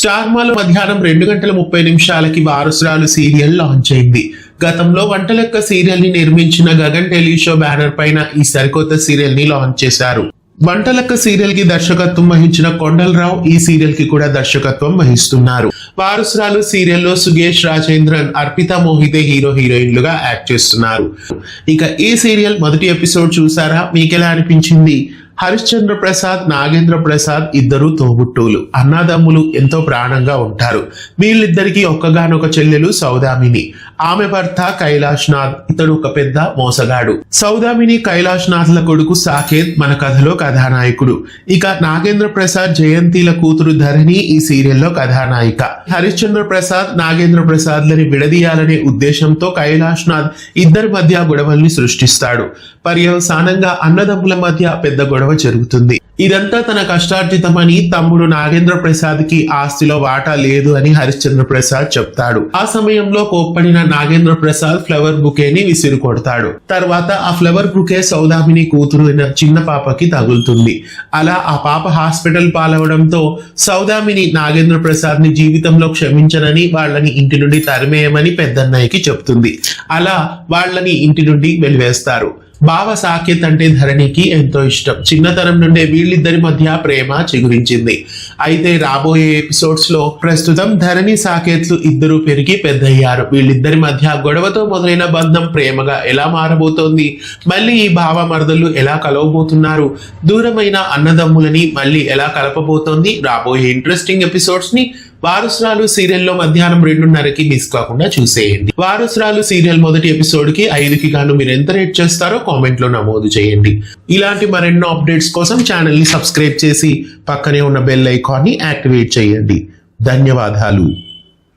Star మాలో మధ్యాహ్నం 2:30 వారసురాలు serial launch అయింది. గతంలో వంటలెక్క సీరియల్ ని నిర్మించిన గగన్ టెలిషో బ్యానర్ పైన ఈ సరికొత్త సీరియల్ ని లాంచ్ చేశారు. వంటలెక్క సీరియల్ కి దర్శకత్వం వహించిన కొండలరావు ఈ సీరియల్ కి కూడా దర్శకత్వం వహిస్తున్నారు. వారసురాలు సీరియల్లో సుగేష్ రాజేంద్రన్, అర్పిత మోహితే హీరోయిన్లుగా యాక్ట్ చేస్తున్నారు. ఇక ఈ సీరియల్ మొదటి ఎపిసోడ్ చూసారా? మీకెలా అనిపించింది? హరిశ్చంద్ర ప్రసాద్, నాగేంద్ర ప్రసాద్ ఇద్దరు తోబుట్టువులు, అన్నాదమ్ములు, ఎంతో ప్రాణంగా ఉంటారు. వీళ్ళిద్దరికి ఒక్కగానొక చెల్లెలు సౌదామిని. ఆమె భర్త కైలాష్ నాథ్, ఇతడు ఒక పెద్ద మోసగాడు. సౌదామిని, కైలాష్ నాథ్ల కొడుకు సాకేత్ మన కథలో కథానాయకుడు. ఇక నాగేంద్ర ప్రసాద్, జయంతిల కూతురు ధరణి ఈ సీరియల్లో కథానాయిక. హరిశ్చంద్ర ప్రసాద్, నాగేంద్ర ప్రసాద్ లని విడదీయాలనే ఉద్దేశంతో కైలాష్ నాథ్ ఇద్దరి మధ్య గొడవల్ని సృష్టిస్తాడు. పర్యవసానంగా అన్నదమ్ముల మధ్య పెద్ద గొడవ జరుగుతుంది. ఇదంతా తన కష్టార్జితమని తమ్ముడు నాగేంద్ర ప్రసాద్ కి ఆస్తిలో వాటా లేదు అని హరిశ్చంద్ర ప్రసాద్ చెప్తాడు. ఆ సమయంలో కోప్పడిన నాగేంద్ర ప్రసాద్ ఫ్లవర్ బుకేని విసిరు కొడతాడు. తర్వాత ఆ ఫ్లవర్ బుకే సౌదామిని కూతురు చిన్న పాపకి తగులుతుంది. అలా ఆ పాప హాస్పిటల్ పాలవడంతో సౌదామిని నాగేంద్ర ప్రసాద్ ని జీవితంలో క్షమించనని, వాళ్ళని ఇంటి నుండి తరిమేయమని పెద్దన్నయ్యకి చెప్తుంది. అలా వాళ్ళని ఇంటి నుండి వెలివేస్తారు. బావ సాకేత్ అంటే ధరణికి ఎంతో ఇష్టం. చిన్నతనం నుండే వీళ్ళిద్దరి మధ్య ప్రేమ చిగురించింది. అయితే రాబోయే ఎపిసోడ్స్ లో ప్రస్తుతం ధరణి, సాకేత్లు ఇద్దరు పెరిగి పెద్దయ్యారు. వీళ్ళిద్దరి మధ్య గొడవతో మొదలైన బంధం ప్రేమగా ఎలా మారబోతోంది? మళ్ళీ ఈ భావ మరదలు ఎలా కలవబోతున్నారు? దూరమైన అన్నదమ్ములని మళ్ళీ ఎలా కలపబోతోంది? రాబోయే ఇంట్రెస్టింగ్ ఎపిసోడ్స్ ని వారసురాలు సీరియల్లో మధ్యాహ్నం 2:30 మిస్ కాకుండా చూసేయండి. వారసురాలు సీరియల్ మొదటి ఎపిసోడ్ కి 5కి గాను మీరు ఎంత రేట్ చేస్తారో కామెంట్ లో నమోదు చేయండి. ఇలాంటి మరెన్నో అప్డేట్స్ కోసం ఛానల్ ని సబ్స్క్రైబ్ చేసి పక్కనే ఉన్న బెల్ ఐకాన్ ని యాక్టివేట్ చేయండి. ధన్యవాదాలు.